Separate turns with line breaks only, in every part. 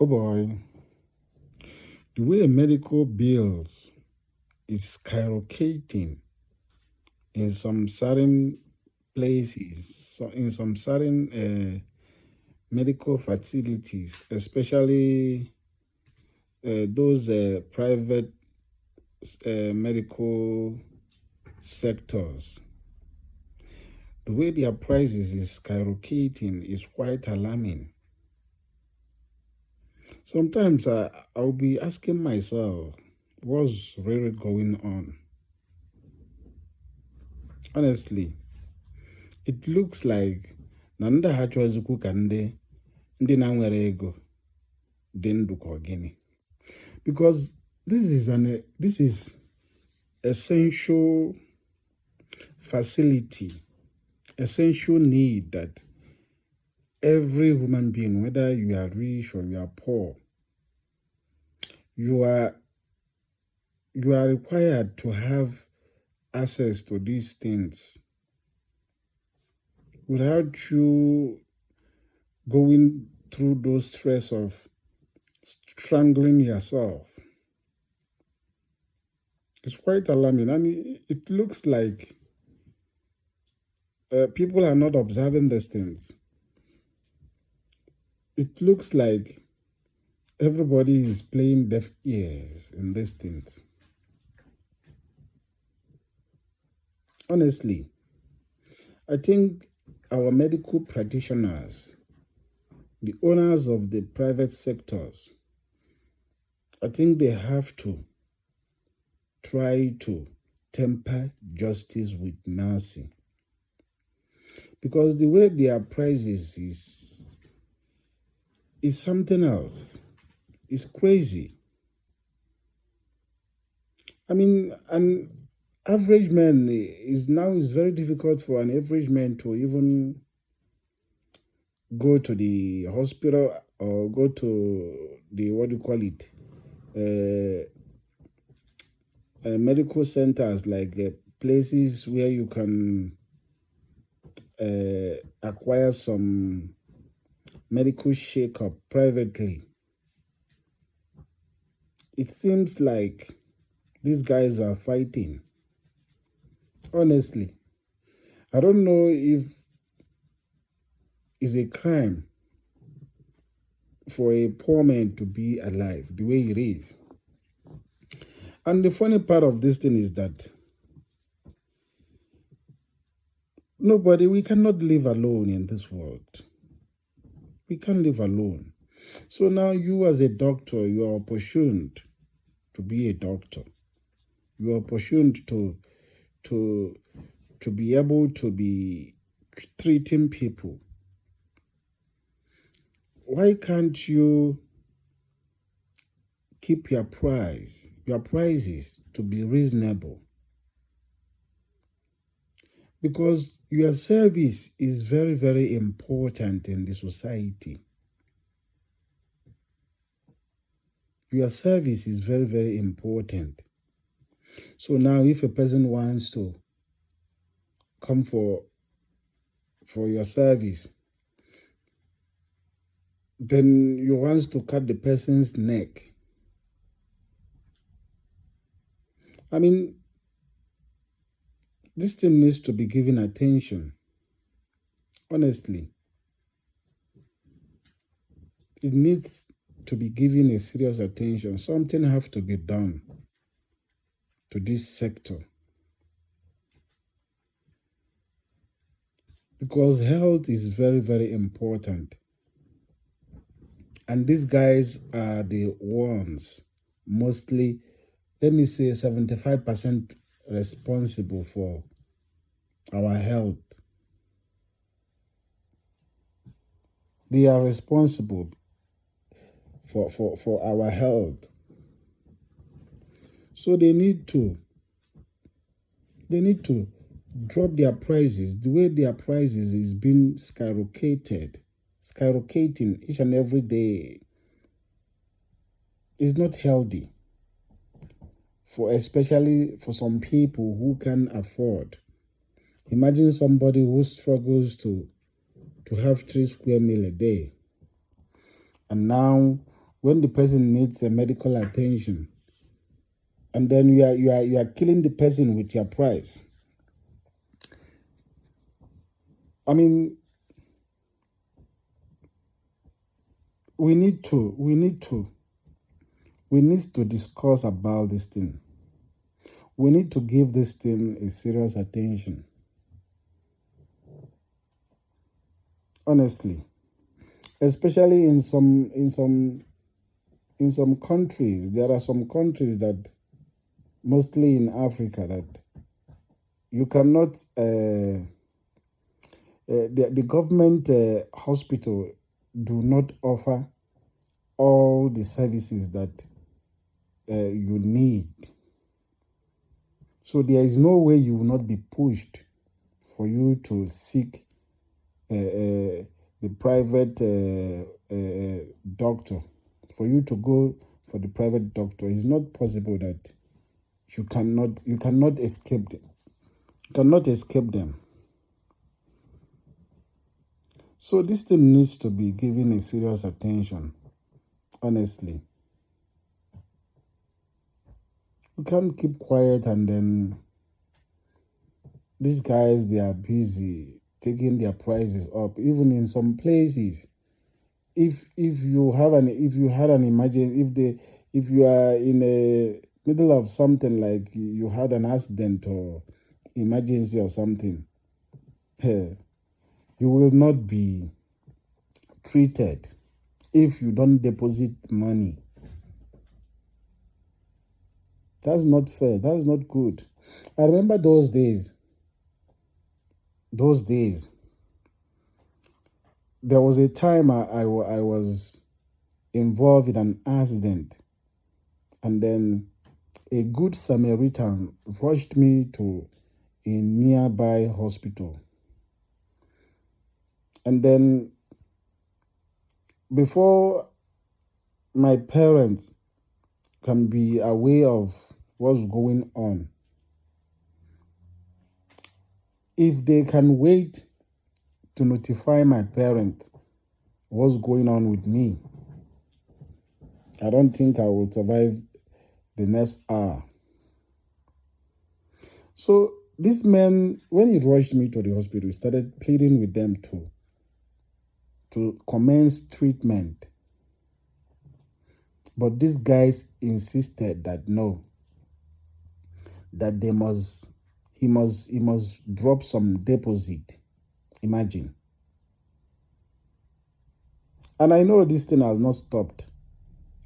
Oh boy, the way medical bills is skyrocketing in some certain places, so in some certain medical facilities, especially those private medical sectors. The way their prices is skyrocketing is quite alarming. Sometimes I'll be asking myself, what's really going on? Honestly, it looks like na ndị ha chọzikwu ka ndị na-nwere ego dị ndụ ka gịnị. Because this is essential facility, essential need that every human being, whether you are rich or you are poor, you are required to have access to these things. Without you going through those stress of strangling yourself. It's quite alarming, and it looks like people are not observing these things. It looks like everybody is playing deaf ears in these things. Honestly, I think our medical practitioners, the owners of the private sectors, I think they have to try to temper justice with mercy. Because the way their prices is something else. It's crazy. I mean, an average man is very difficult for an average man to even go to the hospital or go to the medical centers, like places where you can acquire some medical shake-up privately. It seems like these guys are fighting. Honestly, I don't know if it's a crime for a poor man to be alive the way it is. And the funny part of this thing is that we cannot live alone in this world. We can't live alone. So now you as a doctor, you are opportuned to be a doctor. You are opportuned to be able to be treating people. Why can't you keep your prices to be reasonable? Because your service is very, very important in the society. Your service is very, very important. So now if a person wants to come for your service, then you want to cut the person's neck. I mean, this thing needs to be given attention. Honestly, it needs to be given a serious attention. Something has to be done to this sector. Because health is very, very important. And these guys are the ones, mostly, let me say 75% responsible for our health. They are responsible for our health. So they need to drop their prices. The way their prices is being skyrocketing each and every day is not healthy. Especially for some people who can afford. Imagine somebody who struggles to have 3 square meal a day. And now when the person needs a medical attention, and then you are killing the person with your price. I mean, we need to discuss about this thing. We need to give this thing a serious attention. Honestly, especially in some countries, there are some countries that, mostly in Africa, that you cannot. The government hospital do not offer all the services that you need. So there is no way you will not be pushed for you to seek the private doctor. For you to go for the private doctor, it's not possible that you cannot escape them. You cannot escape them. So this thing needs to be given a serious attention, honestly. You can't keep quiet and then these guys, they are busy taking their prices up. Even in some places, if you had an emergency, if you are in a middle of something, like you had an accident or emergency or something, you will not be treated if you don't deposit money. That's not fair. That's not good. I remember those days. There was a time I was involved in an accident, and then a good Samaritan rushed me to a nearby hospital. And then, before my parents can be aware of what's going on, if they can wait to notify my parents what's going on with me, I don't think I will survive the next hour. So this man, when he rushed me to the hospital, he started pleading with them to commence treatment. But these guys insisted that no, that he must drop some deposit. Imagine. And I know this thing has not stopped.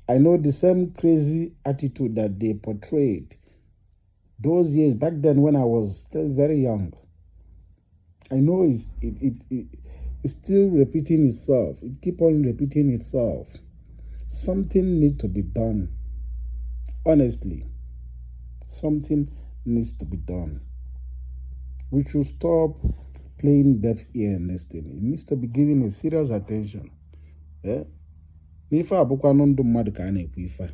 I know the same crazy attitude that they portrayed those years back then when I was still very young. I know it's still repeating itself. It keep on repeating itself. Something needs to be done. Honestly, something needs to be done. We should stop playing deaf ear in this thing. It needs to be given a serious attention. Yeah? N'ife abụkwa nụ ndụ mmadụ ka a na-ekwu ife.